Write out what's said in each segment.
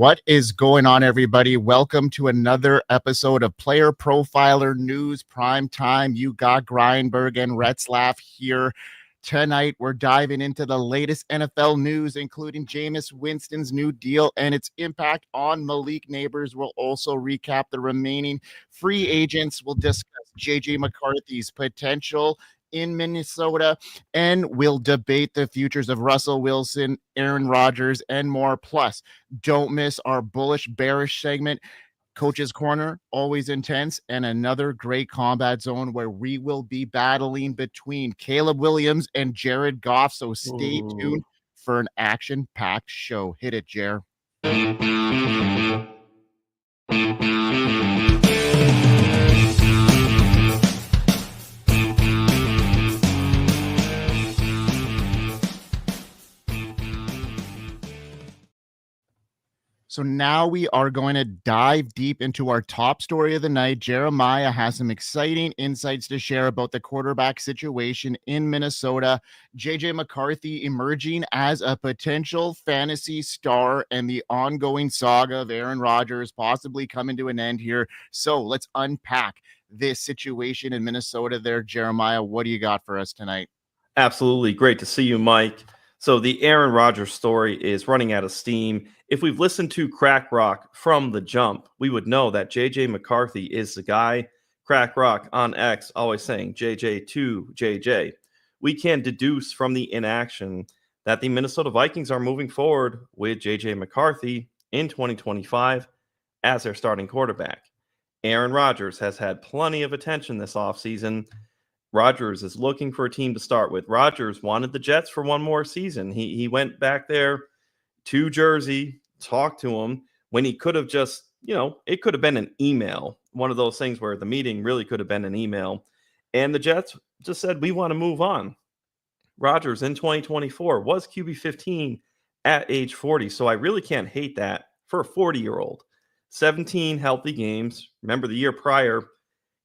What is going on, everybody? Welcome to another episode of Player Profiler News Primetime. You got Lindberg and Retzlaff here. Tonight, we're diving into the latest NFL news, including Jameis Winston's new deal and its impact on Malik Nabers. We'll also recap the remaining free agents. We'll discuss JJ McCarthy's potential in Minnesota, and we'll debate the futures of Russell Wilson, Aaron Rodgers, and more. Plus, don't miss our Bullish Bearish segment, Coach's Corner, always intense, and another great combat zone where we will be battling between Caleb Williams and Jared Goff. So stay tuned for an action-packed show. Hit it, Jer. So now we are going to dive deep into our top story of the night. Jeremiah has some exciting insights to share about the quarterback situation in Minnesota. JJ McCarthy emerging as a potential fantasy star and the ongoing saga of Aaron Rodgers possibly coming to an end here. So let's unpack this situation in Minnesota there. Jeremiah, what do you got for us tonight? Absolutely. Great to see you, Mike. So the Aaron Rodgers story is running out of steam. If we've listened to Crack Rock from the jump, we would know that JJ McCarthy is the guy. Crack Rock on X always saying JJ to JJ. We can deduce from the inaction that the Minnesota Vikings are moving forward with JJ McCarthy in 2025 as their starting quarterback. Aaron Rodgers has had plenty of attention this offseason. Rodgers is looking for a team to start with. Rodgers wanted the Jets for one more season. He went back there to Jersey, talked to him when he could have just, it could have been an email. One of those things where the meeting really could have been an email. And the Jets just said, we want to move on. Rodgers in 2024 was QB 15 at age 40. So I really can't hate that for a 40-year-old. 17 healthy games. Remember the year prior,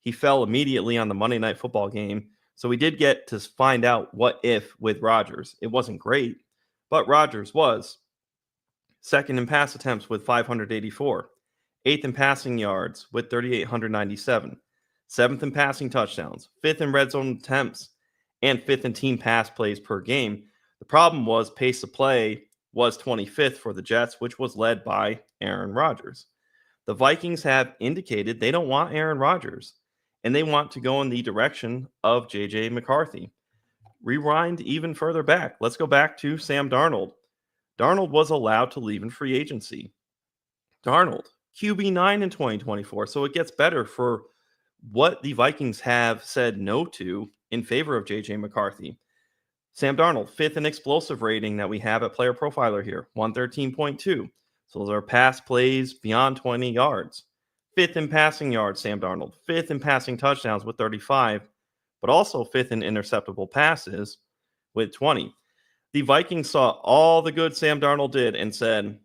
he fell immediately on the Monday Night Football game. So we did get to find out what if with Rodgers. It wasn't great, but Rodgers was second in pass attempts with 584, eighth in passing yards with 3,897, seventh in passing touchdowns, fifth in red zone attempts, and fifth in team pass plays per game. The problem was pace of play was 25th for the Jets, which was led by Aaron Rodgers. The Vikings have indicated they don't want Aaron Rodgers, and they want to go in the direction of JJ McCarthy. Rewind even further back. Let's go back to Sam Darnold. Darnold was allowed to leave in free agency. Darnold, QB9 in 2024. So it gets better for what the Vikings have said no to in favor of JJ McCarthy. Sam Darnold, fifth in explosive rating that we have at Player Profiler here, 113.2. So those are pass plays beyond 20 yards. Fifth in passing yards, Sam Darnold. Fifth in passing touchdowns with 35, but also fifth in interceptable passes with 20. The Vikings saw all the good Sam Darnold did and said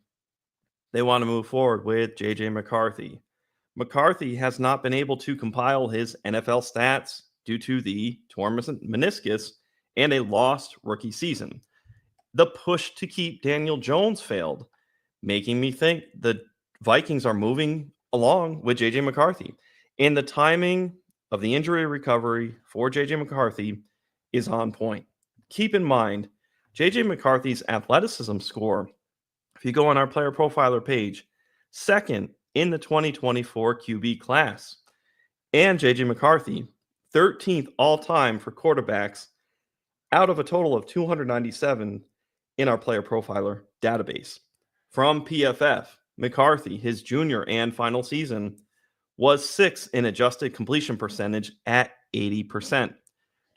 they want to move forward with JJ McCarthy. McCarthy has not been able to compile his NFL stats due to the torn meniscus and a lost rookie season. The push to keep Daniel Jones failed, making me think the Vikings are moving along with JJ McCarthy. And the timing of the injury recovery for JJ McCarthy is on point. Keep in mind, JJ McCarthy's athleticism score, if you go on our Player Profiler page, second in the 2024 QB class. And JJ McCarthy, 13th all-time for quarterbacks out of a total of 297 in our Player Profiler database. From PFF, McCarthy, his junior and final season, was sixth in adjusted completion percentage at 80%.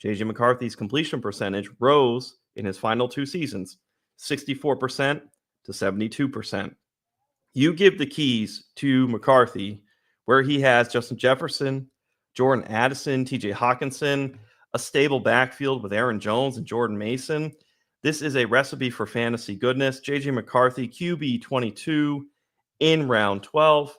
JJ McCarthy's completion percentage rose in his final two seasons, 64% to 72%. You give the keys to McCarthy, where he has Justin Jefferson, Jordan Addison, TJ Hawkinson, a stable backfield with Aaron Jones and Jordan Mason. This is a recipe for fantasy goodness. JJ McCarthy, QB 22 in round 12,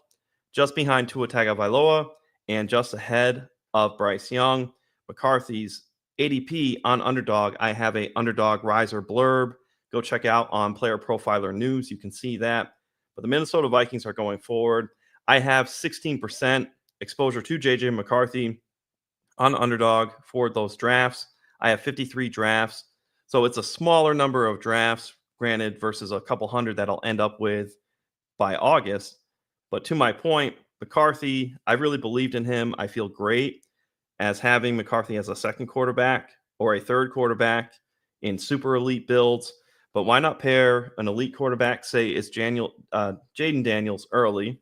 just behind Tua Tagovailoa and just ahead of Bryce Young. McCarthy's ADP on Underdog. I have a Underdog riser blurb. Go check out on Player Profiler News. You can see that. But the Minnesota Vikings are going forward. I have 16% exposure to JJ McCarthy on Underdog for those drafts. I have 53 drafts. So it's a smaller number of drafts, granted, versus a couple hundred that I'll end up with by August. But to my point, McCarthy, I really believed in him. I feel great as having McCarthy as a second quarterback or a third quarterback in super elite builds. But why not pair an elite quarterback, say it's Jaden Daniels early,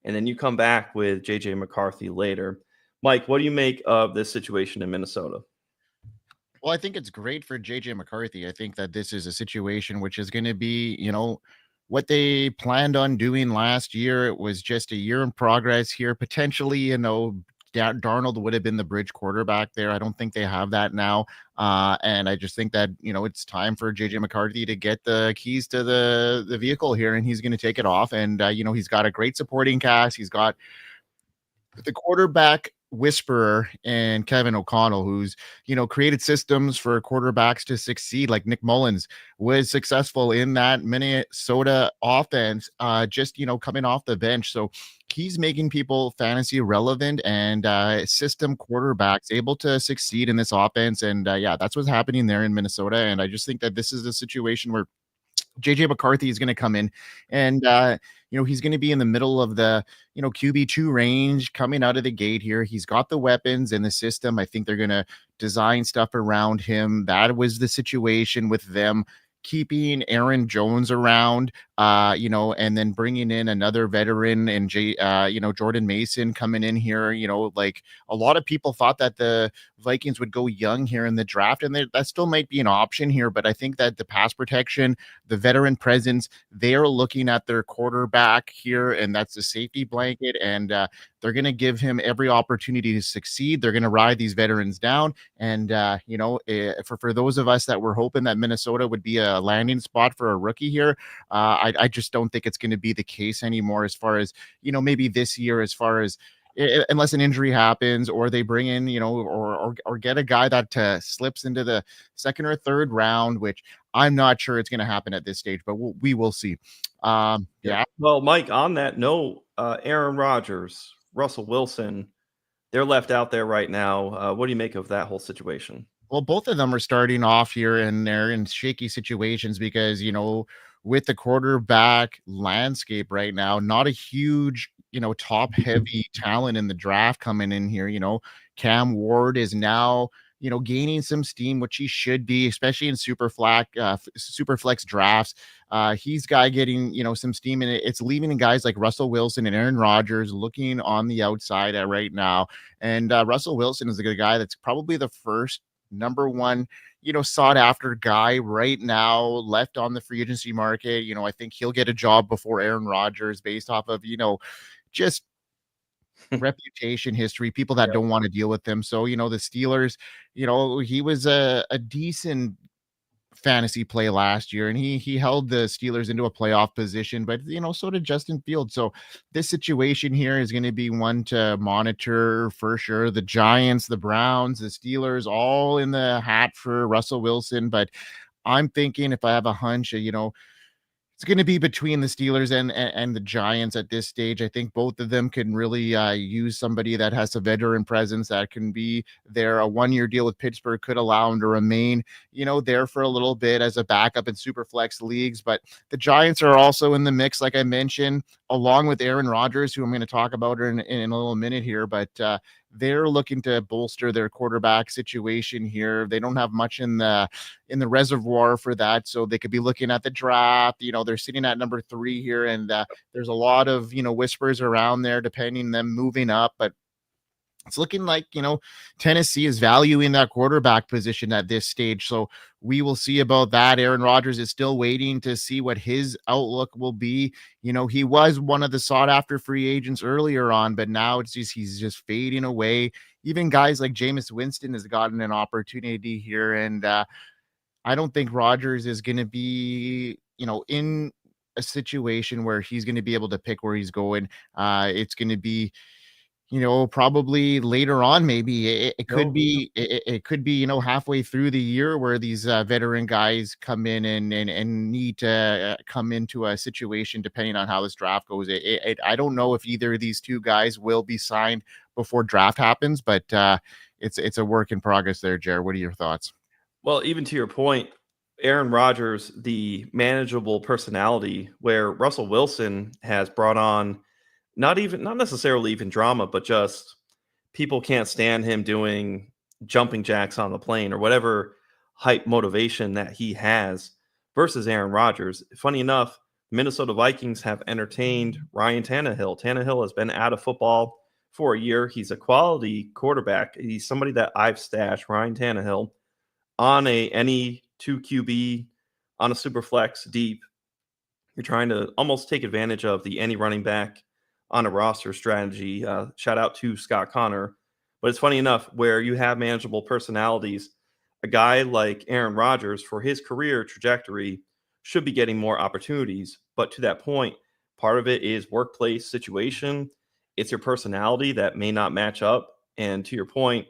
and then you come back with JJ McCarthy later? Mike, what do you make of this situation in Minnesota? Well, I think it's great for JJ McCarthy. I think that this is a situation which is going to be, what they planned on doing last year. It was just a year in progress here. Potentially, Darnold would have been the bridge quarterback there. I don't think they have that now. And I just think that, it's time for JJ McCarthy to get the keys to the vehicle here, and he's going to take it off. And, he's got a great supporting cast. He's got the quarterback whisperer and Kevin O'Connell, who's created systems for quarterbacks to succeed. Like Nick Mullins was successful in that Minnesota offense, just coming off the bench. So he's making people fantasy relevant and system quarterbacks able to succeed in this offense. And that's what's happening there in Minnesota. And I just think that this is a situation where JJ McCarthy is going to come in and, he's going to be in the middle of the, QB2 range coming out of the gate here. He's got the weapons in the system. I think they're going to design stuff around him. That was the situation with them keeping Aaron Jones around, and then bringing in another veteran and Jordan Mason coming in here. Like a lot of people thought that the Vikings would go young here in the draft, and that still might be an option here. But I think that the pass protection, the veteran presence, they are looking at their quarterback here, and that's the safety blanket, and they're going to give him every opportunity to succeed. They're going to ride these veterans down, and for those of us that were hoping that Minnesota would be a landing spot for a rookie here, I just don't think it's going to be the case anymore. As far as maybe this year, as far as unless an injury happens or they bring in, or get a guy that slips into the second or third round, which I'm not sure it's going to happen at this stage, but we will see. Yeah. Well, Mike, on that note, Aaron Rodgers, Russell Wilson, they're left out there right now. What do you make of that whole situation? Well, both of them are starting off here, and they're in shaky situations because, with the quarterback landscape right now, not a huge, top heavy talent in the draft coming in here. Cam Ward is now, gaining some steam, which he should be, especially in super flex drafts. He's getting, some steam, and it's leaving guys like Russell Wilson and Aaron Rodgers looking on the outside right now. And Russell Wilson is a good guy that's probably the first number one, sought after guy right now left on the free agency market. I think he'll get a job before Aaron Rodgers based off of, just reputation history, people that don't want to deal with them. So, the Steelers, he was a decent fantasy play last year, and he held the Steelers into a playoff position, but so did Justin Fields. So this situation here is going to be one to monitor for sure. The Giants, the Browns, the Steelers, all in the hat for Russell Wilson. But I'm thinking, if I have a hunch, it's going to be between the Steelers and the Giants at this stage. I think both of them can really use somebody that has a veteran presence that can be there. A one-year deal with Pittsburgh could allow him to remain, there for a little bit as a backup in super flex leagues. But the Giants are also in the mix, like I mentioned, along with Aaron Rodgers, who I'm going to talk about in a little minute here. But they're looking to bolster their quarterback situation here. They don't have much in the reservoir for that, so they could be looking at the draft. They're sitting at number 3 here, and there's a lot of whispers around there, depending them moving up. But it's looking like, Tennessee is valuing that quarterback position at this stage. So we will see about that. Aaron Rodgers is still waiting to see what his outlook will be. He was one of the sought after free agents earlier on, but now he's just fading away. Even guys like Jameis Winston has gotten an opportunity here. And I don't think Rodgers is going to be, in a situation where he's going to be able to pick where he's going. It's going to be Probably later on, maybe it could be, it could be, halfway through the year where these veteran guys come in and need to come into a situation depending on how this draft goes. I don't know if either of these two guys will be signed before draft happens, but it's a work in progress there, Jared. What are your thoughts? Well, even to your point, Aaron Rodgers, the manageable personality, where Russell Wilson has brought on not necessarily even drama, but just people can't stand him doing jumping jacks on the plane or whatever hype motivation that he has versus Aaron Rodgers. Funny enough, Minnesota Vikings have entertained Ryan Tannehill. Tannehill has been out of football for a year. He's a quality quarterback. He's somebody that I've stashed, Ryan Tannehill, on any 2 QB, on a super flex deep. You're trying to almost take advantage of the any running back on a roster strategy. Shout out to Scott Connor. But it's funny enough where you have manageable personalities. A guy like Aaron Rodgers, for his career trajectory, should be getting more opportunities. But to that point, part of it is workplace situation. It's your personality that may not match up. And to your point,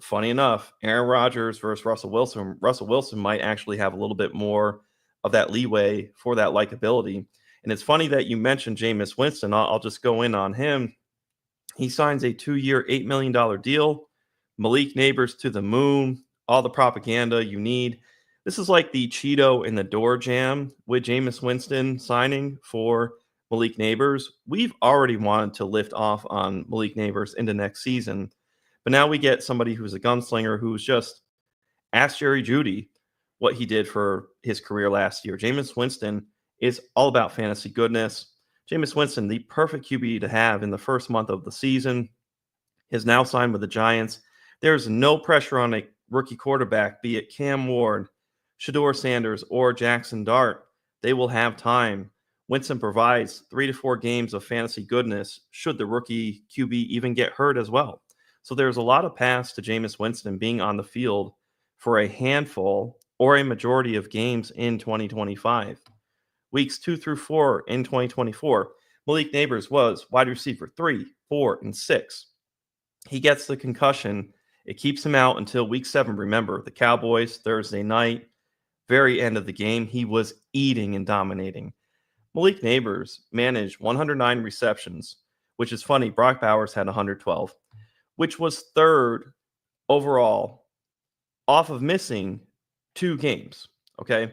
funny enough, Aaron Rodgers versus Russell Wilson. Russell Wilson might actually have a little bit more of that leeway for that likability. And it's funny that you mentioned Jameis Winston. I'll just go in on him. He signs a 2-year, $8 million deal. Malik Nabers to the moon. All the propaganda you need. This is like the Cheeto in the door jam with Jameis Winston signing for Malik Nabers. We've already wanted to lift off on Malik Nabers into next season. But now we get somebody who's a gunslinger who's just asked Jerry Jeudy what he did for his career last year. Jameis Winston is all about fantasy goodness. Jameis Winston, the perfect QB to have in the first month of the season, is now signed with the Giants. There's no pressure on a rookie quarterback, be it Cam Ward, Shedeur Sanders, or Jackson Dart. They will have time. Winston provides 3 to 4 games of fantasy goodness should the rookie QB even get hurt as well. So there's a lot of paths to Jameis Winston being on the field for a handful or a majority of games in 2025. Weeks 2 through 4 in 2024, Malik Nabers was wide receiver 3, 4, and 6. He gets the concussion. It keeps him out until week 7. Remember, the Cowboys, Thursday night, very end of the game, he was eating and dominating. Malik Nabers managed 109 receptions, which is funny. Brock Bowers had 112, which was 3rd overall off of missing 2 games, okay?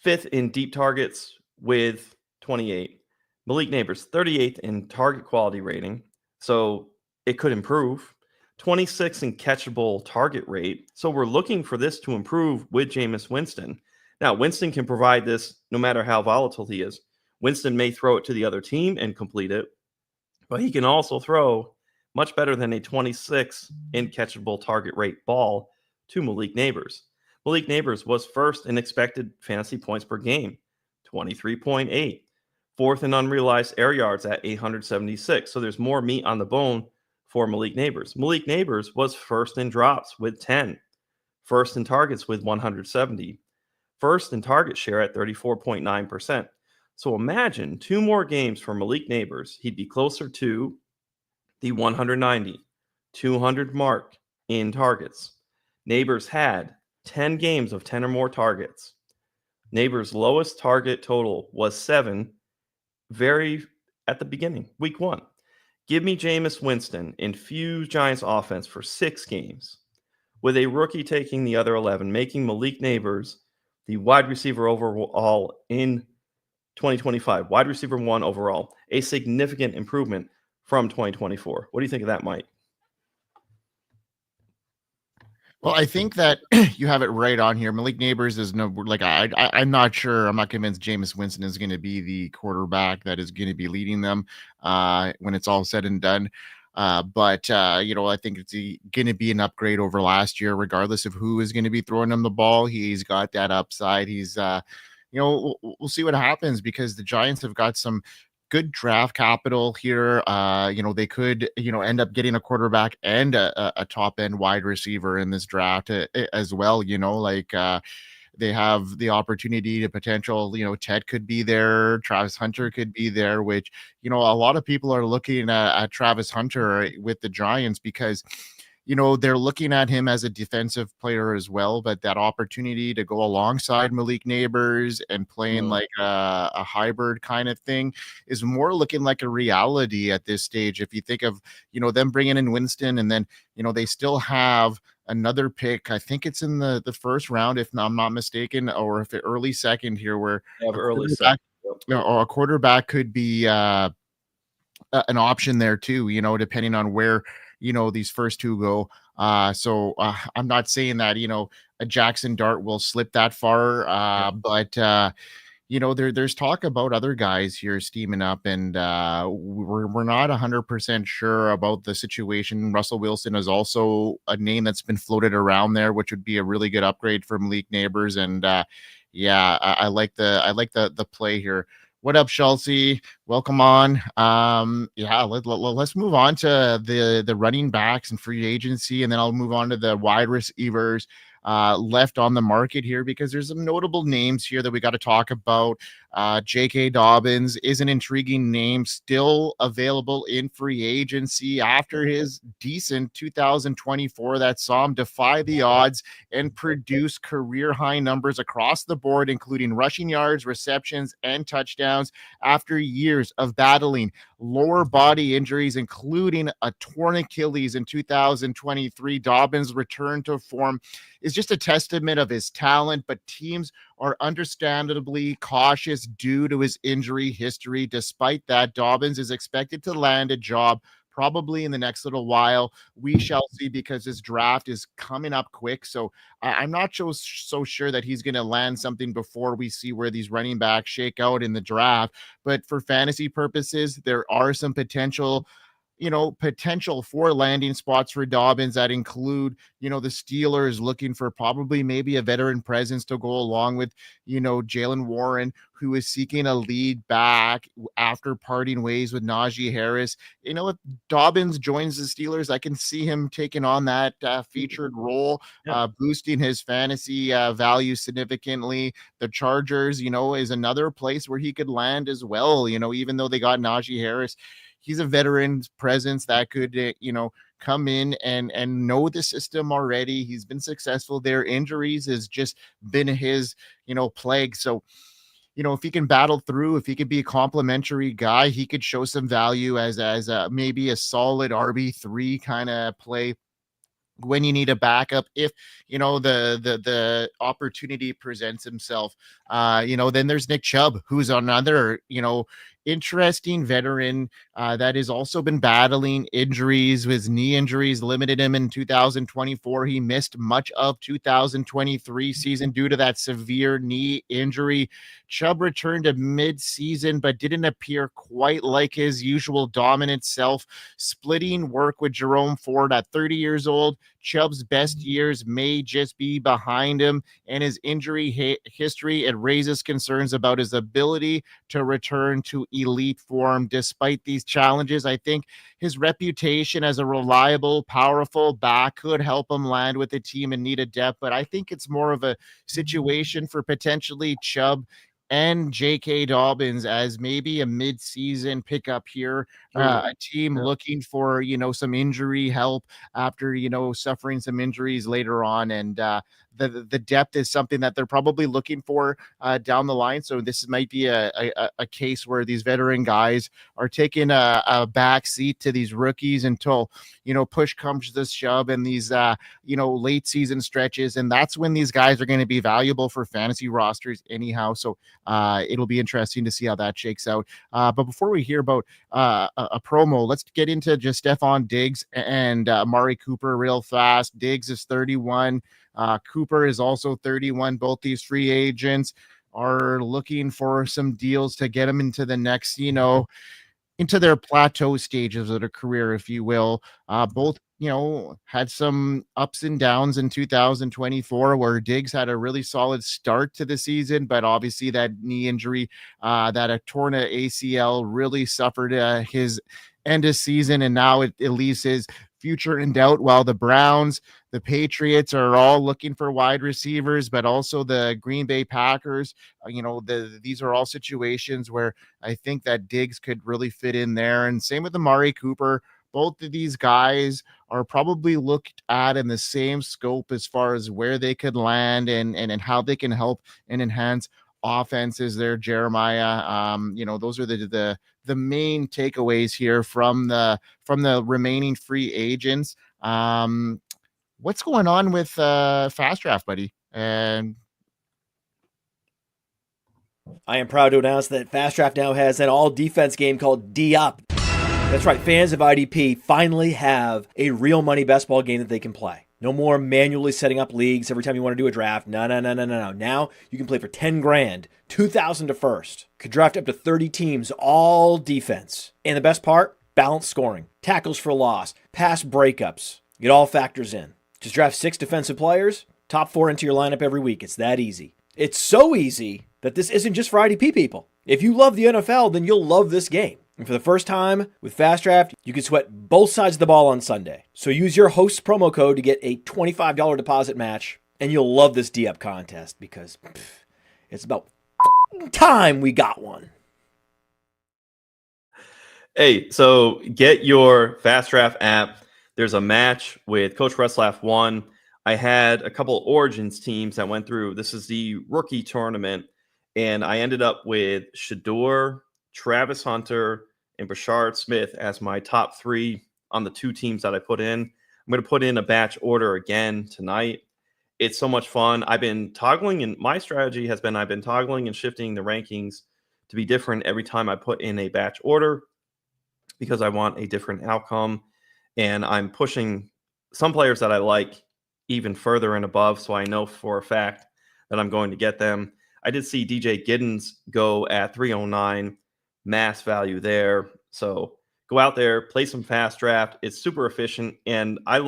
5th in deep targets with 28. Malik Nabers, 38th in target quality rating, so it could improve. 26th in catchable target rate, so we're looking for this to improve with Jameis Winston. Now, Winston can provide this no matter how volatile he is. Winston may throw it to the other team and complete it, but he can also throw much better than a 26 in catchable target rate ball to Malik Nabers. Malik Nabers was 1st in expected fantasy points per game, 23.8. 4th in unrealized air yards at 876. So there's more meat on the bone for Malik Nabers. Malik Nabers was 1st in drops with 10. 1st in targets with 170. 1st in target share at 34.9%. So imagine 2 more games for Malik Nabers. He'd be closer to the 190, 200 mark in targets. Nabers had 10 games of 10 or more targets. Nabers' lowest target total was 7, very at the beginning, week 1. Give me Jameis Winston, infuse Giants offense for 6 games, with a rookie taking the other 11, making Malik Nabers the wide receiver overall in 2025, wide receiver 1 overall, a significant improvement from 2024. What do you think of that, Mike? Well, I think that you have it right on here. Malik Nabers is I'm not sure. I'm not convinced Jameis Winston is going to be the quarterback that is going to be leading them when it's all said and done. But I think it's going to be an upgrade over last year, regardless of who is going to be throwing him the ball. He's got that upside. He's, we'll see what happens because the Giants have got some good draft capital here. They could, end up getting a quarterback and a top end wide receiver in this draft as well. they have the opportunity to potential, Ted could be there, Travis Hunter could be there, which, a lot of people are looking at Travis Hunter with the Giants because, they're looking at him as a defensive player as well, but that opportunity to go alongside Malik Nabers and playing like a hybrid kind of thing is more looking like a reality at this stage. If you think of, them bringing in Winston, and then, they still have another pick. I think it's in the first round, if I'm not mistaken, or if early second here, where a quarterback could be an option there too, depending on where, these first two go. So I'm not saying that, a Jackson Dart will slip that far, but there's talk about other guys here steaming up, and we're not 100% sure about the situation. Russell Wilson is also a name that's been floated around there, which would be a really good upgrade for Malik Nabers. And I like the play here. What up, Chelsea? Welcome on. Let's move on to the running backs and free agency, and then I'll move on to the wide receivers left on the market here, because there's some notable names here that we got to talk about. J.K. Dobbins is an intriguing name, still available in free agency after his decent 2024 that saw him defy the odds and produce career high numbers across the board, including rushing yards, receptions, and touchdowns after years of battling lower body injuries, including a torn Achilles in 2023. Dobbins' return to form is just a testament of his talent, but teams are understandably cautious due to his injury history. Despite that, Dobbins is expected to land a job probably in the next little while. We shall see, because this draft is coming up quick. So I'm not so sure that he's going to land something before we see where these running backs shake out in the draft. But for fantasy purposes, there are some potential for landing spots for Dobbins that include, the Steelers looking for probably maybe a veteran presence to go along with, Jalen Warren, who is seeking a lead back after parting ways with Najee Harris. If Dobbins joins the Steelers, I can see him taking on that featured role, boosting his fantasy value significantly. The Chargers, is another place where he could land as well. Even though they got Najee Harris, he's a veteran's presence that could, come in and know the system already. He's been successful there. Injuries has just been his, plague. So, if he can battle through, if he could be a complimentary guy, he could show some value as maybe a solid RB3 kind of play when you need a backup, if the opportunity presents himself. Then there's Nick Chubb, who's another interesting veteran that has also been battling injuries. His knee injuries limited him in 2024. He missed much of 2023 season due to that severe knee injury. Chubb returned to mid-season, but didn't appear quite like his usual dominant self, splitting work with Jerome Ford at 30 years old. Chubb's best years may just be behind him, and his injury history, it raises concerns about his ability to return to elite form. Despite these challenges, I think his reputation as a reliable, powerful back could help him land with the team in need of depth, but I think it's more of a situation for potentially Chubb and J.K. Dobbins as maybe a mid-season pickup here, a team looking for, some injury help after, suffering some injuries later on. And the depth is something that they're probably looking for down the line. So this might be a case where these veteran guys are taking a back seat to these rookies until, push comes to shove in these, late season stretches. And that's when these guys are going to be valuable for fantasy rosters anyhow. So it'll be interesting to see how that shakes out. But before we hear about a promo, let's get into just Stefon Diggs and Amari Cooper real fast. Diggs is 31. Cooper is also 31. Both these free agents are looking for some deals to get them into the next, into their plateau stages of their career, if you will. Both, had some ups and downs in 2024, where Diggs had a really solid start to the season, but obviously that knee injury, that a torn ACL really suffered his end of season, and now it leaves his future in doubt, while the Browns, the Patriots are all looking for wide receivers, but also the Green Bay Packers. These are all situations where I think that Diggs could really fit in there. And same with Amari Cooper. Both of these guys are probably looked at in the same scope as far as where they could land and how they can help and enhance offenses there, Jeremiah. Those are the main takeaways here from the remaining free agents. What's going on with Fast Draft, buddy? And I am proud to announce that Fast Draft now has an all-defense game called D-Up. That's right, fans of IDP finally have a real money best ball game that they can play. No more manually setting up leagues every time you want to do a draft. No. Now you can play for 10 grand, 2,000 to first. Could draft up to 30 teams, all defense. And the best part, balanced scoring, tackles for loss, pass breakups. It all factors in. Just draft 6 defensive players, top 4 into your lineup every week. It's that easy. It's so easy that this isn't just for IDP people. If you love the NFL, then you'll love this game. And for the first time with Fast Draft, you can sweat both sides of the ball on Sunday. So use your host's promo code to get a $25 deposit match, and you'll love this D-Up contest because it's about time we got one. Hey, so get your Fast Draft app. There's a match with Coach Retzlaff won. I had a couple Origins teams that went through. This is the rookie tournament, and I ended up with Shador, Travis Hunter, and Brashard Smith as my top 3 on the 2 teams that I put in. I'm going to put in a batch order again tonight. It's so much fun. I've been toggling, and my strategy has been I've been toggling and shifting the rankings to be different every time I put in a batch order because I want a different outcome. And I'm pushing some players that I like even further and above, so I know for a fact that I'm going to get them. I did see DJ Giddens go at 309, mass value there. So go out there, play some Fast Draft. It's super efficient, and I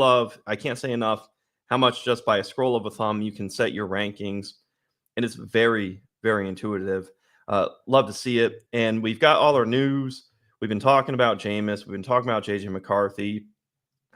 can't say enough how much just by a scroll of a thumb you can set your rankings, and it's very, very intuitive. Love to see it. And we've got all our news. We've been talking about Jameis. We've been talking about JJ McCarthy.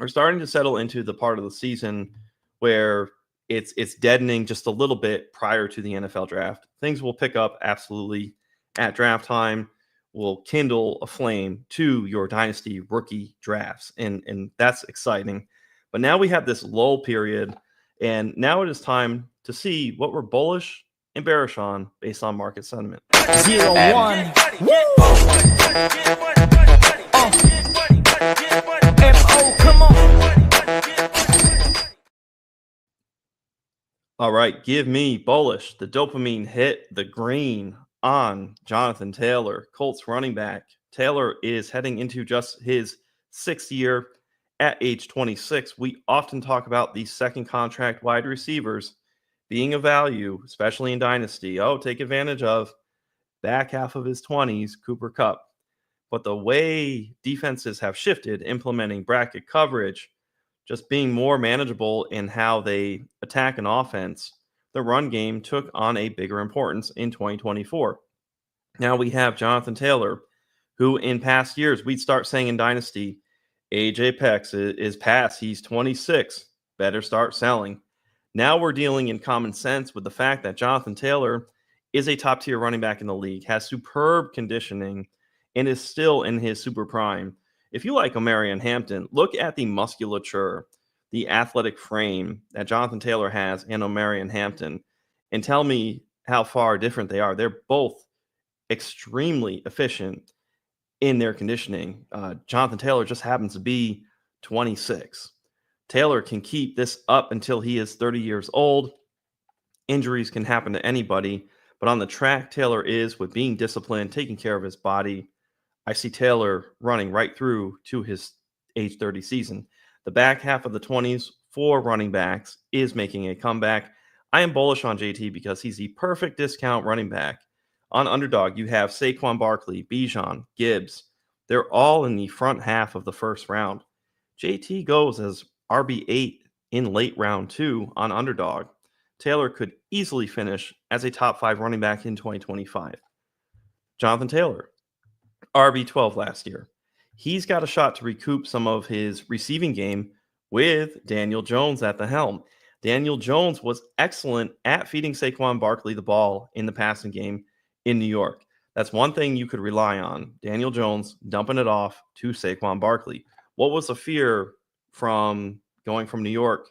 We're starting to settle into the part of the season where it's deadening just a little bit prior to the NFL draft. Things will pick up absolutely at draft time. Will kindle a flame to your dynasty rookie drafts, and that's exciting. But now we have this lull period, and now it is time to see what we're bullish and bearish on based on market sentiment. 0-1. Come on. All right, give me bullish, the dopamine hit, the green on Jonathan Taylor, Colts running back. Taylor is heading into just his 6th year at age 26. We often talk about these second contract wide receivers being a value, especially in Dynasty. Oh, take advantage of back half of his 20s, Cooper Kupp. But the way defenses have shifted, implementing bracket coverage, just being more manageable in how they attack an offense, the run game took on a bigger importance in 2024. Now we have Jonathan Taylor, who in past years, we'd start saying in Dynasty, age apex is past. He's 26. Better start selling. Now we're dealing in common sense with the fact that Jonathan Taylor is a top-tier running back in the league, has superb conditioning, and is still in his super prime. If you like Amari and Hampton, look at the musculature, the athletic frame that Jonathan Taylor has and Amari and Hampton, and tell me how far different they are. They're both extremely efficient in their conditioning. Jonathan Taylor just happens to be 26. Taylor can keep this up until he is 30 years old. Injuries can happen to anybody, but on the track, Taylor is with being disciplined, taking care of his body. I see Taylor running right through to his age 30 season. The back half of the 20s for running backs is making a comeback. I am bullish on JT because he's the perfect discount running back. On Underdog, you have Saquon Barkley, Bijan, Gibbs. They're all in the front half of the first round. JT goes as RB8 in late round 2 on Underdog. Taylor could easily finish as a top 5 running back in 2025. Jonathan Taylor, RB12 last year. He's got a shot to recoup some of his receiving game with Daniel Jones at the helm. Daniel Jones was excellent at feeding Saquon Barkley the ball in the passing game in New York. That's one thing you could rely on. Daniel Jones dumping it off to Saquon Barkley. What was the fear from going from New York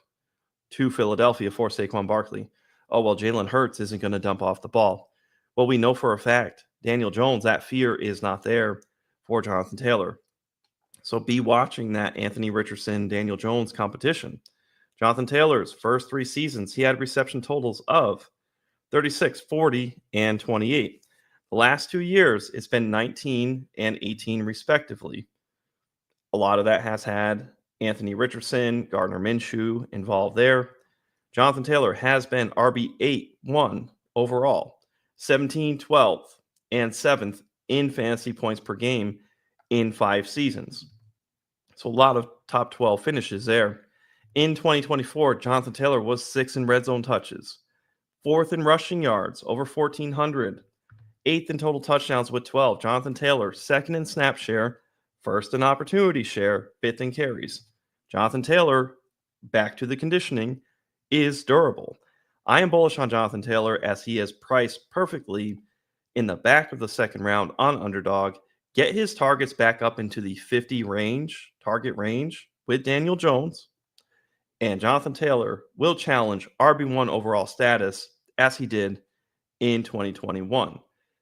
to Philadelphia for Saquon Barkley? Oh, well, Jalen Hurts isn't going to dump off the ball. Well, we know for a fact, Daniel Jones, that fear is not there for Jonathan Taylor. So be watching that Anthony Richardson, Daniel Jones competition. Jonathan Taylor's first 3 seasons, he had reception totals of 36, 40, and 28. The last 2 years, it's been 19 and 18 respectively. A lot of that has had Anthony Richardson, Gardner Minshew involved there. Jonathan Taylor has been RB8, 1 overall, 17, 12, and 7th in fantasy points per game in 5 seasons. So a lot of top 12 finishes there. In 2024, Jonathan Taylor was 6th in red zone touches, 4th in rushing yards, over 1,400, 8th in total touchdowns with 12. Jonathan Taylor, 2nd in snap share, 1st in opportunity share, 5th in carries. Jonathan Taylor, back to the conditioning, is durable. I am bullish on Jonathan Taylor as he is priced perfectly in the back of the 2nd round on Underdog. Get his targets back up into the 50 range, target range with Daniel Jones. And Jonathan Taylor will challenge RB1 overall status as he did in 2021.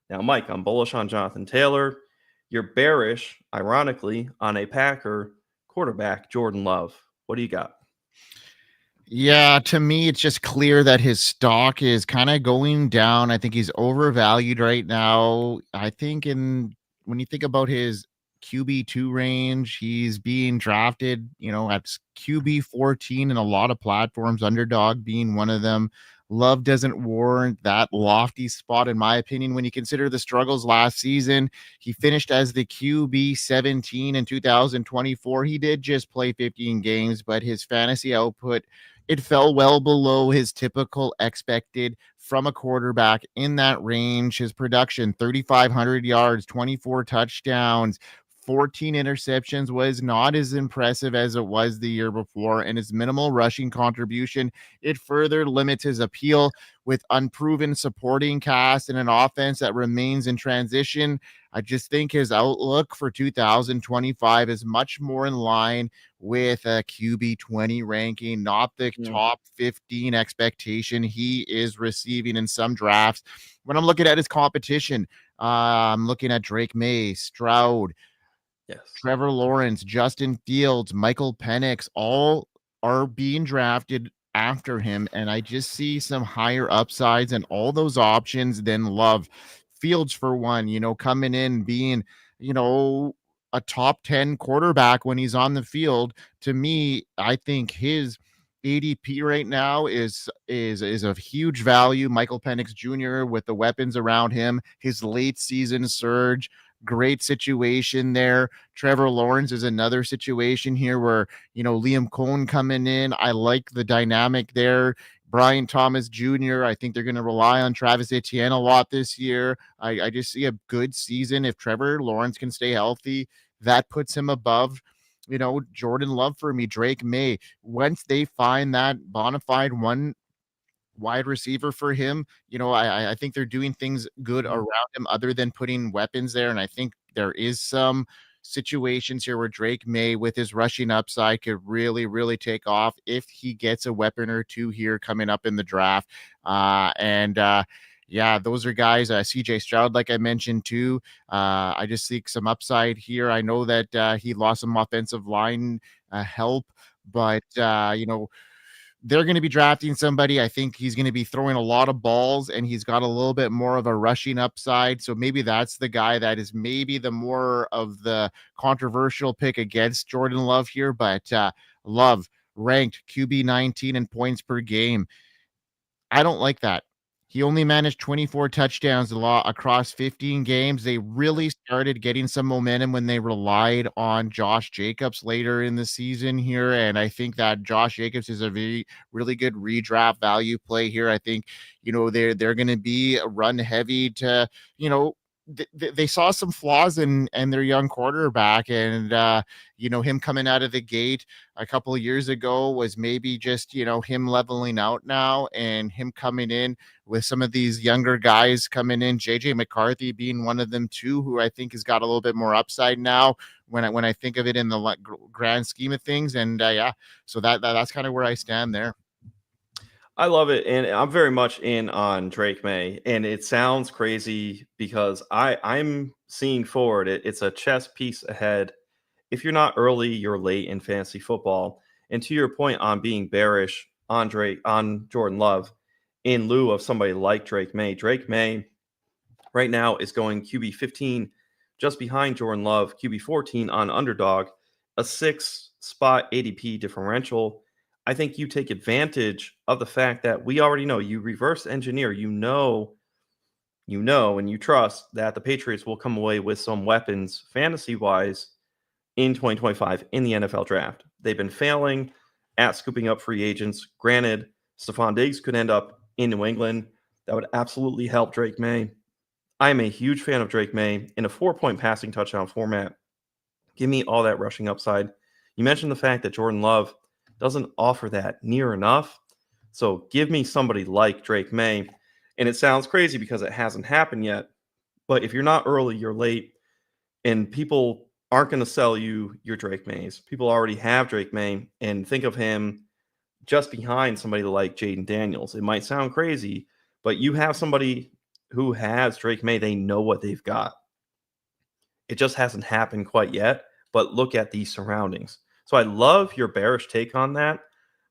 Now, Mike, I'm bullish on Jonathan Taylor. You're bearish, ironically, on a Packer quarterback, Jordan Love. What do you got? Yeah, to me, it's just clear that his stock is kind of going down. I think he's overvalued right now. I think when you think about his QB2 range, he's being drafted, at QB 14 in a lot of platforms, Underdog being one of them. Love doesn't warrant that lofty spot, in my opinion, when you consider the struggles last season. He finished as the QB 17 in 2024. He did just play 15 games, but his fantasy output, it fell well below his typical expected from a quarterback in that range. His production, 3,500 yards, 24 touchdowns, 14 interceptions, was not as impressive as it was the year before, and his minimal rushing contribution, it further limits his appeal with unproven supporting cast and an offense that remains in transition. I just think his outlook for 2025 is much more in line with a QB 20 ranking, not the top 15 expectation he is receiving in some drafts. When I'm looking at his competition, I'm looking at Drake May, Stroud, Trevor Lawrence, Justin Fields, Michael Penix, all are being drafted after him, and I just see some higher upsides and all those options than Love. Fields, for one, coming in being, a top 10 quarterback when he's on the field. To me, I think his ADP right now is of huge value. Michael Penix Jr. with the weapons around him, his late season surge, great situation there. Trevor Lawrence is another situation here where, Liam Cohen coming in. I like the dynamic there. Brian Thomas Jr., I think they're going to rely on Travis Etienne a lot this year. I just see a good season. If Trevor Lawrence can stay healthy, that puts him above, Jordan Love for me. Drake May, once they find that bona fide one wide receiver for him, I think they're doing things good around him other than putting weapons there. And I think there is some situations here where Drake May, with his rushing upside, could really, really take off if he gets a weapon or two here coming up in the draft. Yeah, those are guys. CJ Stroud, like I mentioned too. I just seek some upside here. I know that he lost some offensive line help, but they're going to be drafting somebody. I think he's going to be throwing a lot of balls, and he's got a little bit more of a rushing upside. So maybe that's the guy that is maybe the more of the controversial pick against Jordan Love here. But Love ranked QB 19 in points per game. I don't like that. He only managed 24 touchdowns across 15 games. They really started getting some momentum when they relied on Josh Jacobs later in the season here. And I think that Josh Jacobs is a really good redraft value play here. I think, they're going to be run heavy to, they saw some flaws in their young quarterback, and him coming out of the gate a couple of years ago was maybe just him leveling out now, and him coming in with some of these younger guys coming in, JJ McCarthy being one of them too, who I think has got a little bit more upside now when I think of it in the grand scheme of things. And so that's kind of where I stand there. I love it, and I'm very much in on Drake May, and it sounds crazy because I'm seeing forward. It's a chess piece ahead. If you're not early, you're late in fantasy football. And to your point on being bearish on Jordan Love, in lieu of somebody like Drake May right now is going QB 15, just behind Jordan Love, QB 14 on Underdog, a 6-spot ADP differential. I think you take advantage of the fact that we already know, you reverse engineer, and you trust that the Patriots will come away with some weapons fantasy-wise in 2025 in the NFL draft. They've been failing at scooping up free agents. Granted, Stefon Diggs could end up in New England. That would absolutely help Drake May. I am a huge fan of Drake May in a 4-point passing touchdown format. Give me all that rushing upside. You mentioned the fact that Jordan Love doesn't offer that near enough. So give me somebody like Drake May. And it sounds crazy because it hasn't happened yet. But if you're not early, you're late. And people aren't going to sell you your Drake Mays. People already have Drake May. And think of him just behind somebody like Jaden Daniels. It might sound crazy, but you have somebody who has Drake May. They know what they've got. It just hasn't happened quite yet. But look at these surroundings. So I love your bearish take on that,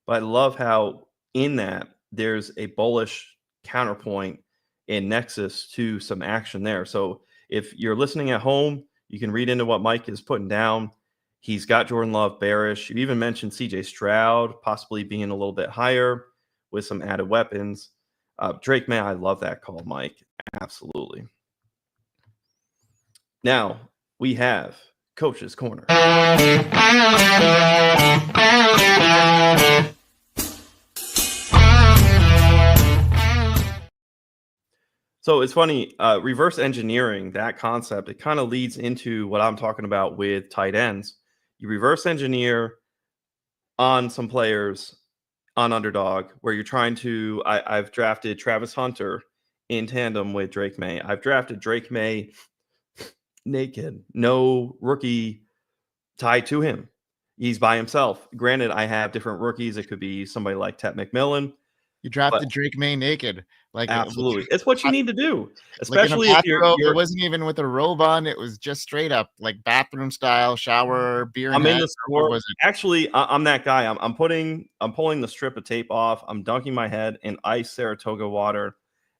but I love how in that there's a bullish counterpoint and nexus to some action there. So if you're listening at home, you can read into what Mike is putting down. He's got Jordan Love bearish. You even mentioned CJ Stroud possibly being a little bit higher with some added weapons. Drake May, I love that call, Mike. Absolutely. Now we have Coach's Corner. So it's funny, reverse engineering, that concept, it kind of leads into what I'm talking about with tight ends. You reverse engineer on some players on Underdog where you're trying to, I've drafted Travis Hunter in tandem with Drake May. I've drafted Drake May naked, no rookie tied to him. He's by himself. Granted, I have different rookies. It could be somebody like Tet McMillan. You drafted Drake May naked. Like Absolutely. It's what you need to do, like especially if you're it wasn't even with a robe on. It was just straight up like bathroom style, shower, beer. I'm in the store. Actually, I'm that guy. I'm pulling the strip of tape off. I'm dunking my head in ice Saratoga water,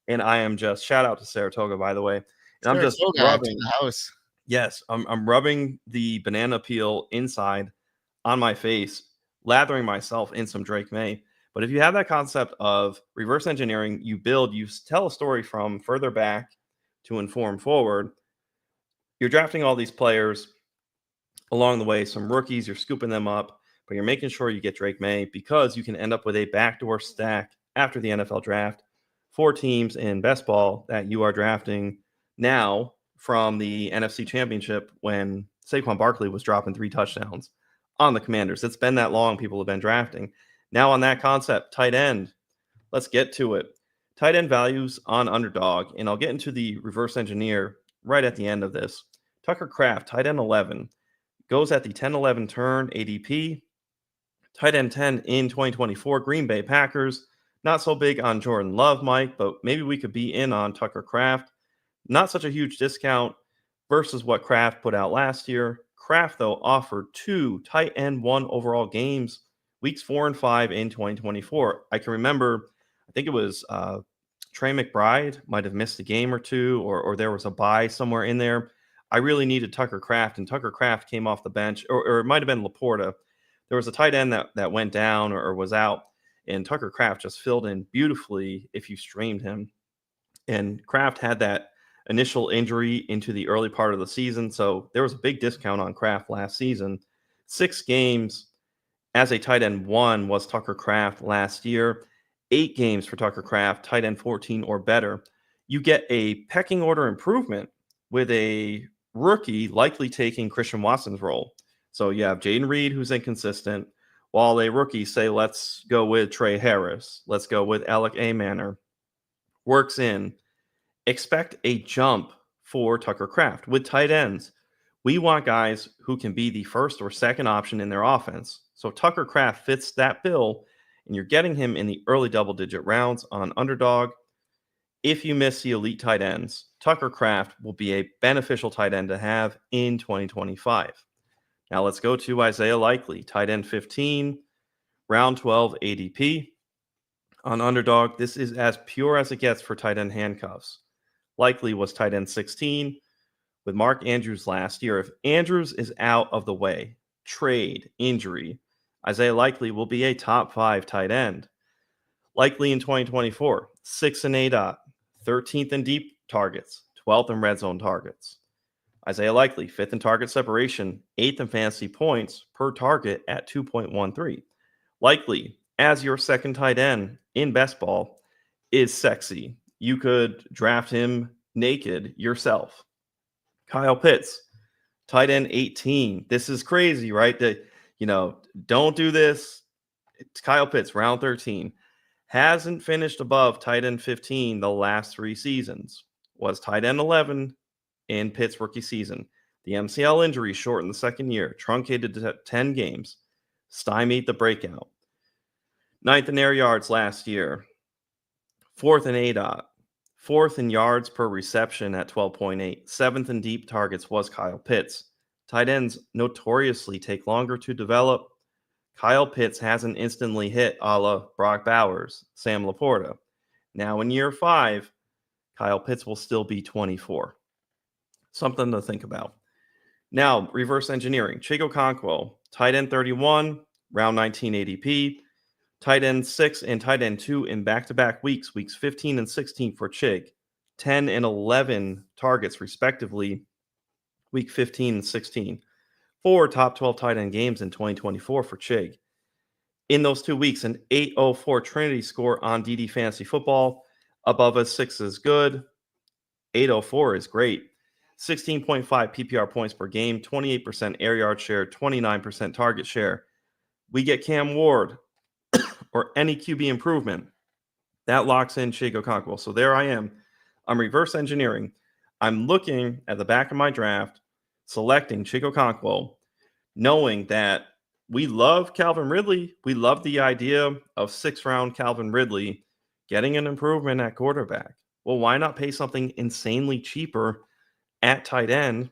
and I am just, shout out to Saratoga, by the way. And I'm just rubbing the house. Yes, I'm rubbing the banana peel inside on my face, lathering myself in some Drake May. But if you have that concept of reverse engineering, you tell a story from further back to inform forward. You're drafting all these players along the way, some rookies, you're scooping them up, but you're making sure you get Drake May because you can end up with a backdoor stack after the NFL draft. 4 teams in best ball that you are drafting now from the NFC Championship when Saquon Barkley was dropping 3 touchdowns on the Commanders. It's been that long people have been drafting. Now on that concept, tight end, let's get to it. Tight end values on Underdog, and I'll get into the reverse engineer right at the end of this. Tucker Kraft, tight end 11, goes at the 10-11 turn ADP. Tight end 10 in 2024, Green Bay Packers. Not so big on Jordan Love, Mike, but maybe we could be in on Tucker Kraft. Not such a huge discount versus what Kraft put out last year. Kraft, though, offered 2 tight end 1 overall games, weeks 4 and 5 in 2024. I can remember, I think it was Trey McBride might have missed a game or 2, or there was a bye somewhere in there. I really needed Tucker Kraft, and Tucker Kraft came off the bench, or it might have been Laporta. There was a tight end that went down or was out, and Tucker Kraft just filled in beautifully if you streamed him. And Kraft had that initial injury into the early part of the season, so there was a big discount on Kraft last season. 6 games as a tight end 1 was Tucker Kraft last year. 8 games for Tucker Kraft, tight end 14 or better. You get a pecking order improvement with a rookie likely taking Christian Watson's role. So you have Jaden Reed, who's inconsistent, while a rookie, say, let's go with Trey Harris, let's go with Alec Manor, works in. Expect a jump for Tucker Kraft. With tight ends, we want guys who can be the first or second option in their offense. So Tucker Kraft fits that bill, and you're getting him in the early double-digit rounds on Underdog. If you miss the elite tight ends, Tucker Kraft will be a beneficial tight end to have in 2025. Now let's go to Isaiah Likely, tight end 15, round 12 ADP. On Underdog, this is as pure as it gets for tight end handcuffs. Likely was tight end 16 with Mark Andrews last year. If Andrews is out of the way, trade, injury, Isaiah Likely will be a top 5 tight end. Likely in 2024, 6 in ADOT, 13th in deep targets, 12th in red zone targets. Isaiah Likely, 5th in target separation, 8th in fantasy points per target at 2.13. Likely, as your second tight end in best ball, is sexy. You could draft him naked yourself. Kyle Pitts, tight end 18. This is crazy, right? Don't do this. It's Kyle Pitts, round 13. Hasn't finished above tight end 15 the last 3 seasons. Was tight end 11 in Pitt's rookie season. The MCL injury shortened the second year, truncated to 10 games, stymied the breakout. 9th in air yards last year, 4th in ADOT, 4th in yards per reception at 12.8, 7th in deep targets was Kyle Pitts. Tight ends notoriously take longer to develop. Kyle Pitts hasn't instantly hit a la Brock Bowers, Sam Laporta. Now in year 5, Kyle Pitts will still be 24. Something to think about. Now, reverse engineering. Chigo Okonkwo, tight end 31, round 19 ADP. Tight end 6 and tight end 2 in back-to-back weeks 15 and 16 for Chig. 10 and 11 targets, respectively, week 15 and 16. 4 top 12 tight end games in 2024 for Chig. In those 2 weeks, an 804 Trinity score on DD Fantasy Football. Above a 6 is good. 804 is great. 16.5 PPR points per game, 28% air yard share, 29% target share. We get Cam Ward or any QB improvement. That locks in Chigo Okonkwo. So there I am. I'm reverse engineering. I'm looking at the back of my draft, selecting Chigo Okonkwo, knowing that we love Calvin Ridley. We love the idea of 6th round Calvin Ridley getting an improvement at quarterback. Well, why not pay something insanely cheaper at tight end?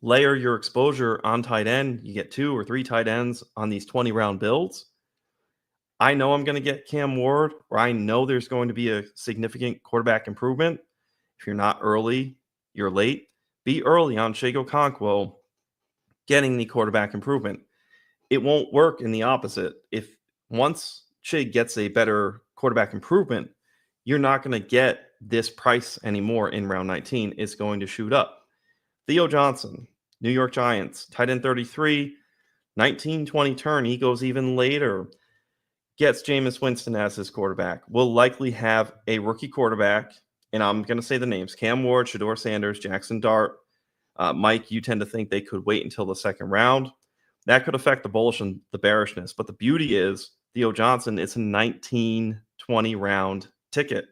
Layer your exposure on tight end. You get 2 or 3 tight ends on these 20-round builds. I know I'm going to get Cam Ward, or I know there's going to be a significant quarterback improvement. If you're not early, you're late. Be early on Chigo Okonkwo getting the quarterback improvement. It won't work in the opposite. If once Chig gets a better quarterback improvement, you're not going to get this price anymore in round 19. It's going to shoot up. Theo Johnson, New York Giants, tight end 33, 19-20 turn. He goes even later. Gets Jameis Winston as his quarterback. Will likely have a rookie quarterback, and I'm going to say the names: Cam Ward, Shedeur Sanders, Jackson Dart. Mike, you tend to think they could wait until the second round. That could affect the bullish and the bearishness. But the beauty is Theo Johnson, it's a 19-20 round ticket.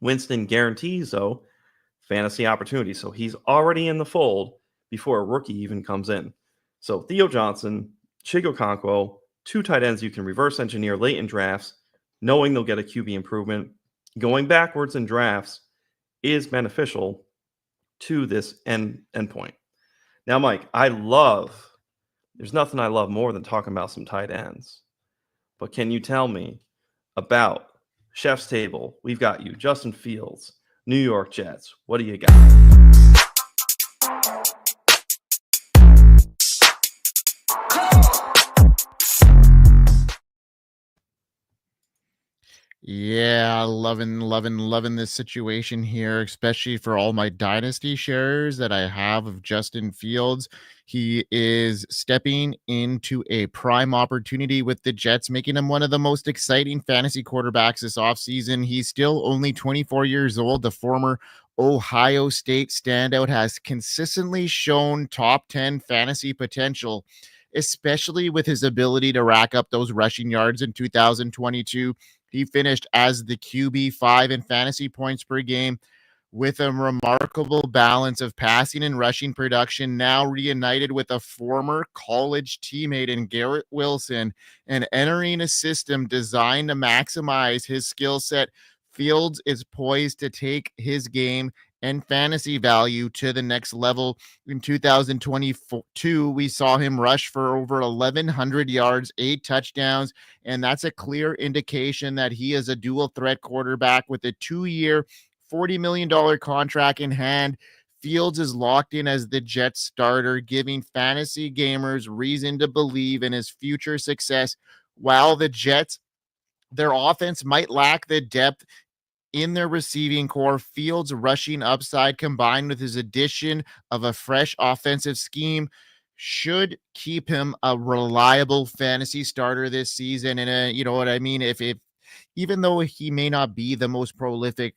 Winston guarantees, though, fantasy opportunity. So he's already in the fold before a rookie even comes in. So Theo Johnson, Chigo Okonkwo, 2 tight ends you can reverse engineer late in drafts, knowing they'll get a QB improvement. Going backwards in drafts is beneficial to this endpoint. Now, Mike, there's nothing I love more than talking about some tight ends. But can you tell me about Chef's Table? We've got you. Justin Fields, New York Jets. What do you got? Yeah, loving this situation here, especially for all my dynasty shares that I have of Justin Fields. He is stepping into a prime opportunity with the Jets, making him one of the most exciting fantasy quarterbacks this offseason. He's still only 24 years old, the former Ohio State standout, has consistently shown top 10 fantasy potential, especially with his ability to rack up those rushing yards in 2022. He finished as the QB5 in fantasy points per game, with a remarkable balance of passing and rushing production, now reunited with a former college teammate in Garrett Wilson and entering a system designed to maximize his skill set. Fields is poised to take his game and fantasy value to the next level. In 2022, we saw him rush for over 1,100 yards, 8 touchdowns, and that's a clear indication that he is a dual threat quarterback with a 2-year, $40 million contract in hand. Fields is locked in as the Jets starter, giving fantasy gamers reason to believe in his future success. While the Jets, their offense might lack the depth in their receiving core, Fields' rushing upside combined with his addition of a fresh offensive scheme should keep him a reliable fantasy starter this season. And you know what I mean? If even though he may not be the most prolific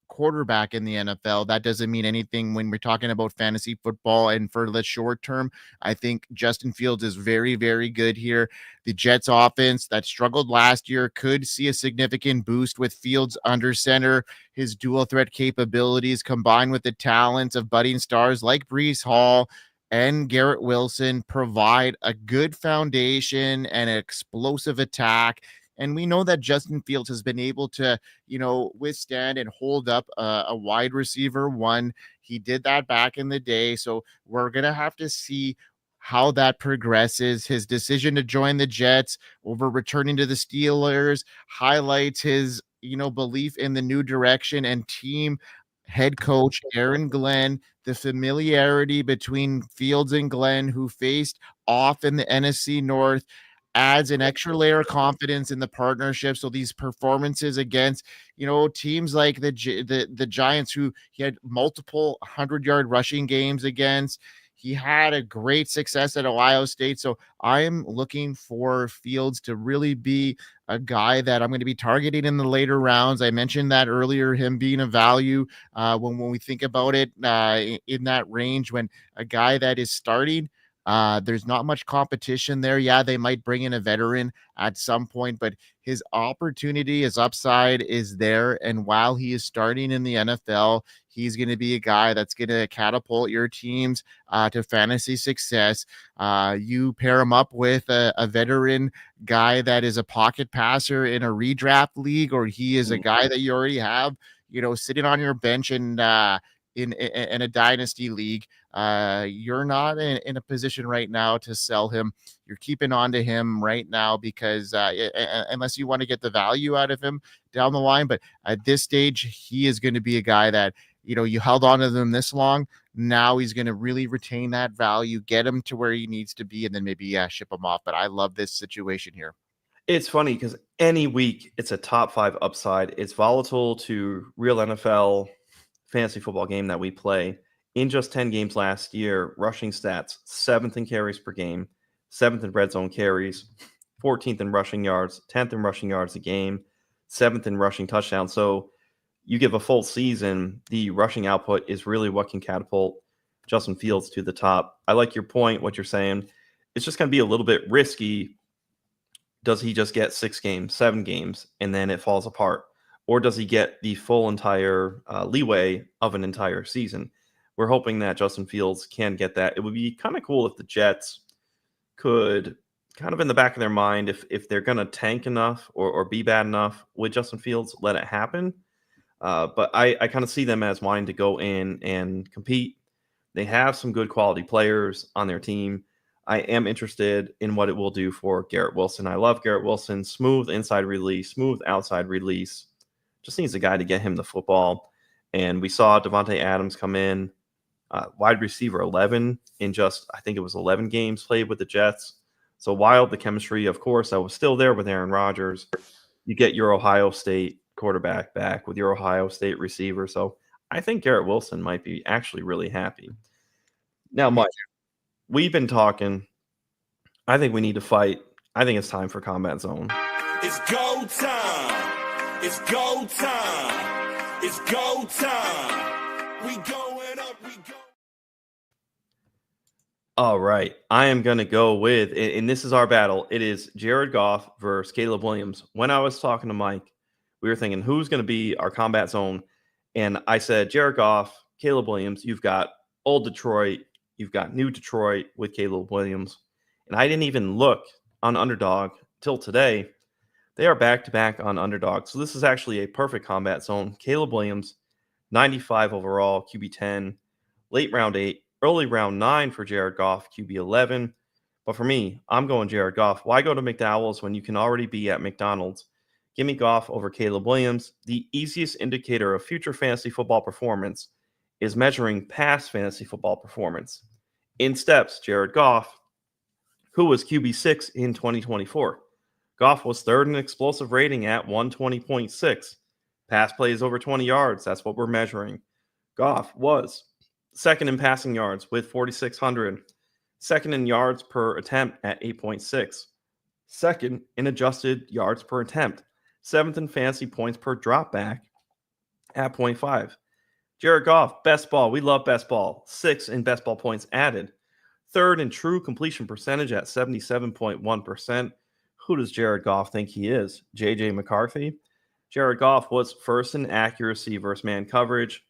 quarterback in the NFL, that doesn't mean anything when we're talking about fantasy football. And for the short term, I think Justin Fields is very, very good here. The Jets offense that struggled last year could see a significant boost with Fields under center. His dual threat capabilities combined with the talents of budding stars like Breece Hall and Garrett Wilson provide a good foundation and an explosive attack. And we know that Justin Fields has been able to, withstand and hold up a wide receiver one. He did that back in the day. So we're going to have to see how that progresses. His decision to join the Jets over returning to the Steelers highlights his, belief in the new direction and team head coach Aaron Glenn, the familiarity between Fields and Glenn, who faced off in the NFC North, adds an extra layer of confidence in the partnership. So these performances against, teams like the Giants, who he had multiple 100-yard rushing games against, he had a great success at Ohio State. So I'm looking for Fields to really be a guy that I'm going to be targeting in the later rounds. I mentioned that earlier, him being a value when we think about it in that range, when a guy that is starting, there's not much competition there. Yeah, they might bring in a veteran at some point, but his opportunity, his upside is there. And while he is starting in the NFL, he's going to be a guy that's going to catapult your teams to fantasy success. You pair him up with a veteran guy that is a pocket passer in a redraft league, or he is a guy that you already have, sitting on your bench and in a dynasty league. You're not in a position right now to sell him. You're keeping on to him right now because unless you want to get the value out of him down the line. But at this stage, he is going to be a guy that, you held on to them this long. Now he's going to really retain that value, get him to where he needs to be, and then maybe ship him off. But I love this situation here. It's funny because any week it's a top 5 upside. It's volatile to real NFL fantasy football game that we play. In just 10 games last year, rushing stats, 7th in carries per game, 7th in red zone carries, 14th in rushing yards, 10th in rushing yards a game, 7th in rushing touchdowns. So you give a full season, the rushing output is really what can catapult Justin Fields to the top. I like your point, what you're saying. It's just going to be a little bit risky. Does he just get 6 games, 7 games, and then it falls apart? Or does he get the full entire leeway of an entire season? We're hoping that Justin Fields can get that. It would be kind of cool if the Jets could, kind of in the back of their mind, if they're going to tank enough or be bad enough with Justin Fields, let it happen. But I kind of see them as wanting to go in and compete. They have some good quality players on their team. I am interested in what it will do for Garrett Wilson. I love Garrett Wilson. Smooth inside release, smooth outside release. Just needs a guy to get him the football. And we saw Devontae Adams come in, wide receiver 11 in just, I think it was 11 games played with the Jets. So while the chemistry, of course, that was still there with Aaron Rodgers, you get your Ohio State quarterback back with your Ohio State receiver. So I think Garrett Wilson might be actually really happy. Now, Mike, we've been talking. I think we need to fight. I think it's time for Combat Zone. It's go time. It's go time. It's go time. We going up, we go. All right. I am going to go with, and this is our battle. It is Jared Goff versus Caleb Williams. When I was talking to Mike, we were thinking who's going to be our combat zone. And I said, Jared Goff, Caleb Williams. You've got old Detroit. You've got new Detroit with Caleb Williams. And I didn't even look on Underdog till today. They are back-to-back on Underdog. So this is actually a perfect combat zone. Caleb Williams, 95 overall, QB 10, late round 8. Early round 9 for Jared Goff, QB 11. But for me, I'm going Jared Goff. Why go to McDowell's when you can already be at McDonald's? Give me Goff over Caleb Williams. The easiest indicator of future fantasy football performance is measuring past fantasy football performance. In steps, Jared Goff, who was QB 6 in 2024. Goff was third in explosive rating at 120.6. Pass plays over 20 yards. That's what we're measuring. Goff was second in passing yards with 4,600. Second in yards per attempt at 8.6. Second in adjusted yards per attempt. Seventh in fantasy points per dropback at 0.5. Jared Goff, best ball. We love best ball. 6th in best ball points added. Third in true completion percentage at 77.1%. Who does Jared Goff think he is? JJ McCarthy? Jared Goff was first in accuracy versus man coverage.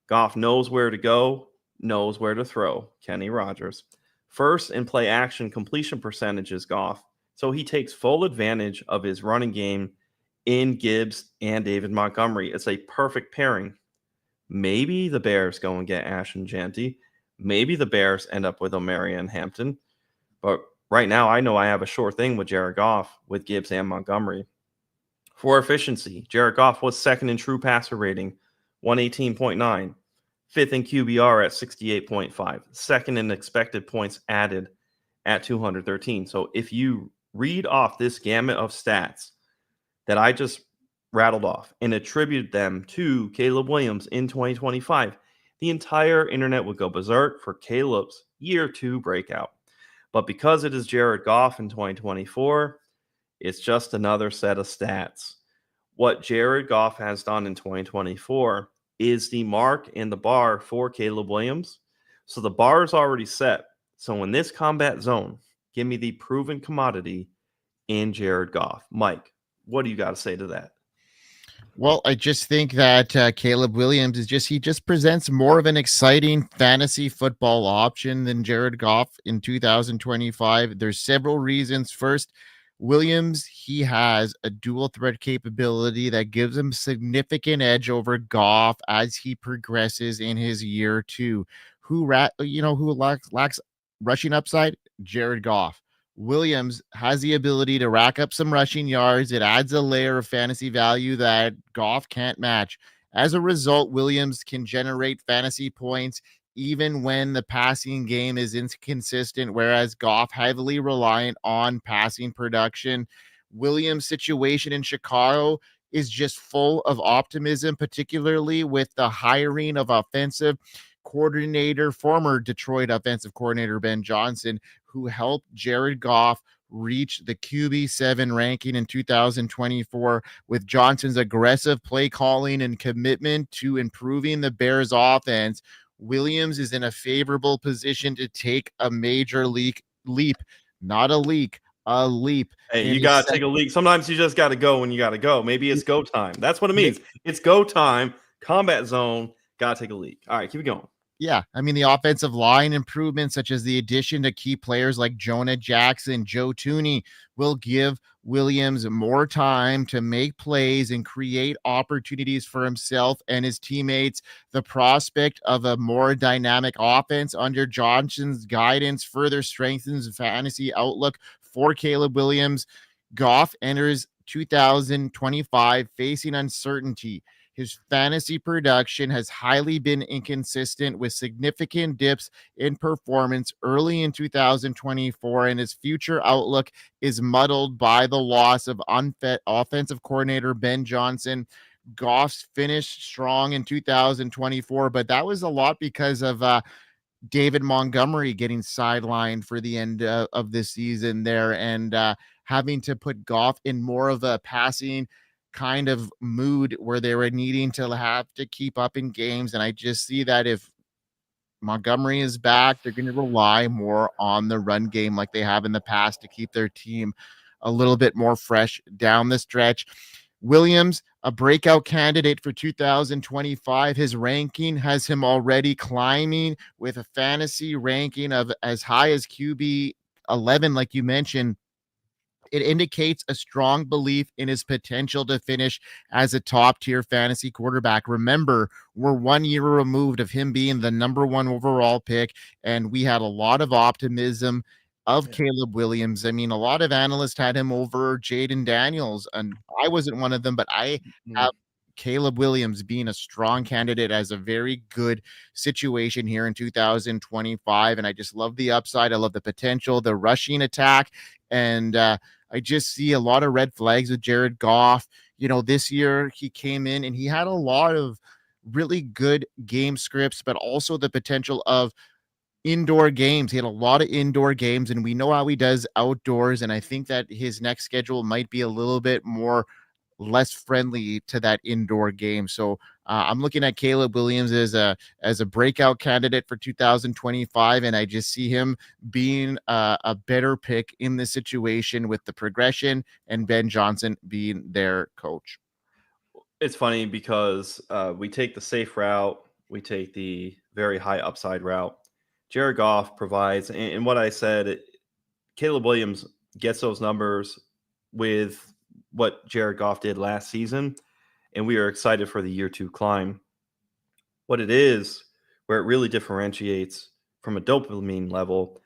Goff knows where to go, knows where to throw. Kenny Rogers. First in play action completion percentage is Goff, so he takes full advantage of his running game in Gibbs and David Montgomery. It's a perfect pairing. Maybe the Bears go and get Ashton Jeanty. Maybe the Bears end up with Amari and Hampton. But right now, I know I have a sure thing with Jared Goff with Gibbs and Montgomery. For efficiency, Jared Goff was second in true passer rating, 118.9. Fifth in QBR at 68.5. Second in expected points added at 213. So if you read off this gamut of stats that I just rattled off and attribute them to Caleb Williams in 2025, the entire internet would go berserk for Caleb's year 2 breakout. But because it is Jared Goff in 2024, it's just another set of stats. What Jared Goff has done in 2024 is the mark and the bar for Caleb Williams. So the bar is already set. So in this combat zone, give me the proven commodity in Jared Goff. Mike, what do you got to say to that? Well, I just think that Caleb Williams he just presents more of an exciting fantasy football option than Jared Goff in 2025. There's several reasons. First, Williams, he has a dual threat capability that gives him significant edge over Goff as he progresses in his year 2. Who lacks rushing upside? Jared Goff. Williams has the ability to rack up some rushing yards. It adds a layer of fantasy value that Goff can't match. As a result, Williams can generate fantasy points even when the passing game is inconsistent, whereas Goff heavily reliant on passing production. Williams' situation in Chicago is just full of optimism, particularly with the hiring of offensive coordinator, former Detroit offensive coordinator Ben Johnson, who helped Jared Goff reach the QB7 ranking in 2024 with Johnson's aggressive play calling and commitment to improving the Bears offense. Williams is in a favorable position to take a major leap, not a leak, a leap. Hey, you got to take a leap. Sometimes you just got to go when you got to go. Maybe it's go time. That's what it means. It's go time, combat zone, got to take a leak. All right, keep it going. Yeah, I mean, the offensive line improvements, such as the addition to key players like Jonah Jackson, Joe Thuney, will give Williams more time to make plays and create opportunities for himself and his teammates. The prospect of a more dynamic offense under Johnson's guidance further strengthens the fantasy outlook for Caleb Williams. Goff enters 2025 facing uncertainty. His fantasy production has highly been inconsistent with significant dips in performance early in 2024, and his future outlook is muddled by the loss of offensive coordinator Ben Johnson. Goff's finished strong in 2024, but that was a lot because of David Montgomery getting sidelined for the end of this season there and having to put Goff in more of a passing kind of mood where they were needing to have to keep up in games. And I just see that if Montgomery is back, they're going to rely more on the run game like they have in the past to keep their team a little bit more fresh down the stretch. Williams, a breakout candidate for 2025. His ranking has him already climbing with a fantasy ranking of as high as QB 11, like you mentioned. It indicates a strong belief in his potential to finish as a top-tier fantasy quarterback. Remember, we're 1 year removed of him being the number 1 overall pick, and we had a lot of optimism of Caleb Williams. I mean, a lot of analysts had him over Jaden Daniels, and I wasn't one of them, but I have Caleb Williams being a strong candidate as a very good situation here in 2025. And I just love the upside. I love the potential, the rushing attack, and I just see a lot of red flags with Jared Goff. You know, this year he came in and he had a lot of really good game scripts, but also the potential of indoor games. He had a lot of indoor games, and we know how he does outdoors. And I think that his next schedule might be a little bit more less friendly to that indoor game. So I'm looking at Caleb Williams as a breakout candidate for 2025, and I just see him being a better pick in this situation with the progression and Ben Johnson being their coach. It's funny because we take the safe route, we take the very high upside route. Jared Goff provides, and what I said, Caleb Williams gets those numbers with what Jared Goff did last season, and we are excited for the year 2 climb. What it is, where it really differentiates from a dopamine level,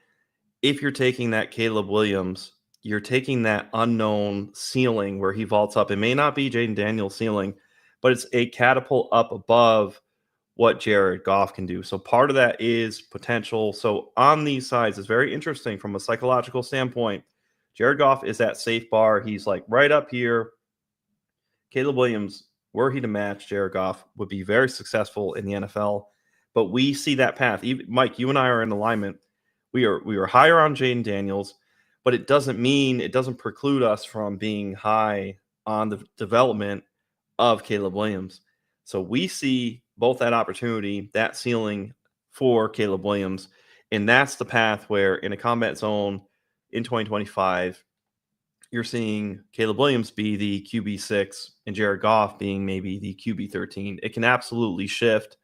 if you're taking that Caleb Williams, you're taking that unknown ceiling where he vaults up. It may not be Jaden Daniels' ceiling, but it's a catapult up above what Jared Goff can do. So part of that is potential. So on these sides, it's very interesting from a psychological standpoint. Jared Goff is that safe bar. He's like right up here. Caleb Williams, were he to match Jared Goff, would be very successful in the NFL. But we see that path. Mike, you and I are in alignment. We are higher on Jaden Daniels, but it doesn't preclude us from being high on the development of Caleb Williams. So we see both that opportunity, that ceiling for Caleb Williams, and that's the path where in a combat zone in 2025, you're seeing Caleb Williams be the QB6 and Jared Goff being maybe the QB13. It can absolutely shift.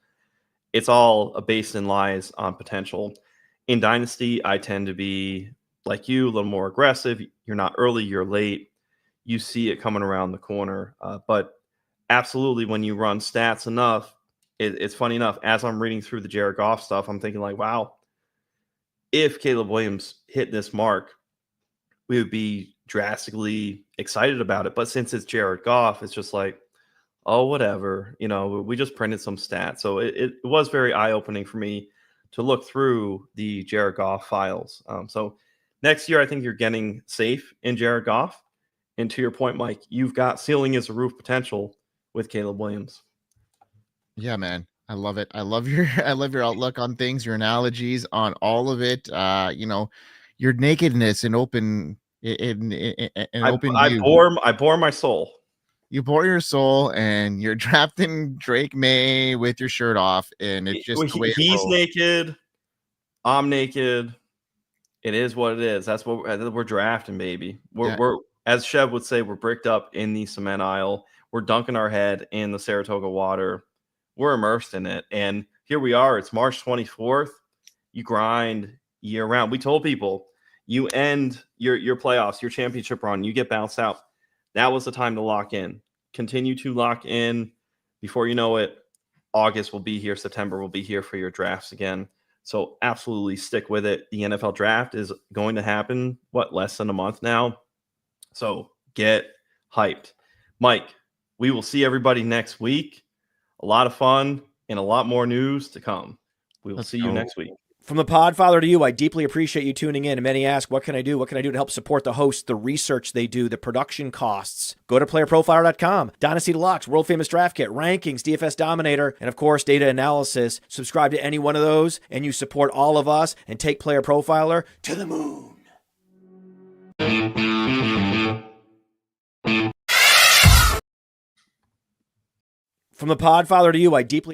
It's all based and lies on potential. In Dynasty, I tend to be like you, a little more aggressive. You're not early, you're late. You see it coming around the corner. But absolutely, when you run stats enough, it's funny enough, as I'm reading through the Jared Goff stuff, I'm thinking like, wow, if Caleb Williams hit this mark, we would be drastically excited about it. But since it's Jared Goff, it's just like, oh, whatever. You know, we just printed some stats. So it was very eye-opening for me to look through the Jared Goff files. So next year, I think you're getting safe in Jared Goff. And to your point, Mike, you've got ceiling as a roof potential with Caleb Williams. Yeah, man. I love it. I love your outlook on things, your analogies on all of it. You know, your nakedness and open open I view. bore my soul. You bore your soul, and you're drafting Drake May with your shirt off, and it's just the way it He's rolls. naked. I'm naked. It is what it is. That's what we're drafting, baby. We're as Chev would say, we're bricked up in the cement aisle. We're dunking our head in the Saratoga water. We're immersed in it. And here we are. It's March 24th. You grind year round. We told people you end your playoffs, your championship run, you get bounced out. That was the time to lock in. Continue to lock in. Before you know it, August will be here. September will be here for your drafts again. So absolutely stick with it. The NFL draft is going to happen, less than a month now. So get hyped. Mike, we will see everybody next week. A lot of fun and a lot more news to come. We will see you next week. From the Podfather to you, I deeply appreciate you tuning in. And many ask, what can I do? What can I do to help support the hosts, the research they do, the production costs? Go to playerprofiler.com, Dynasty Deluxe, World Famous Draft Kit, Rankings, DFS Dominator, and of course, data analysis. Subscribe to any one of those, and you support all of us and take Player Profiler to the moon. From the Podfather to you, I deeply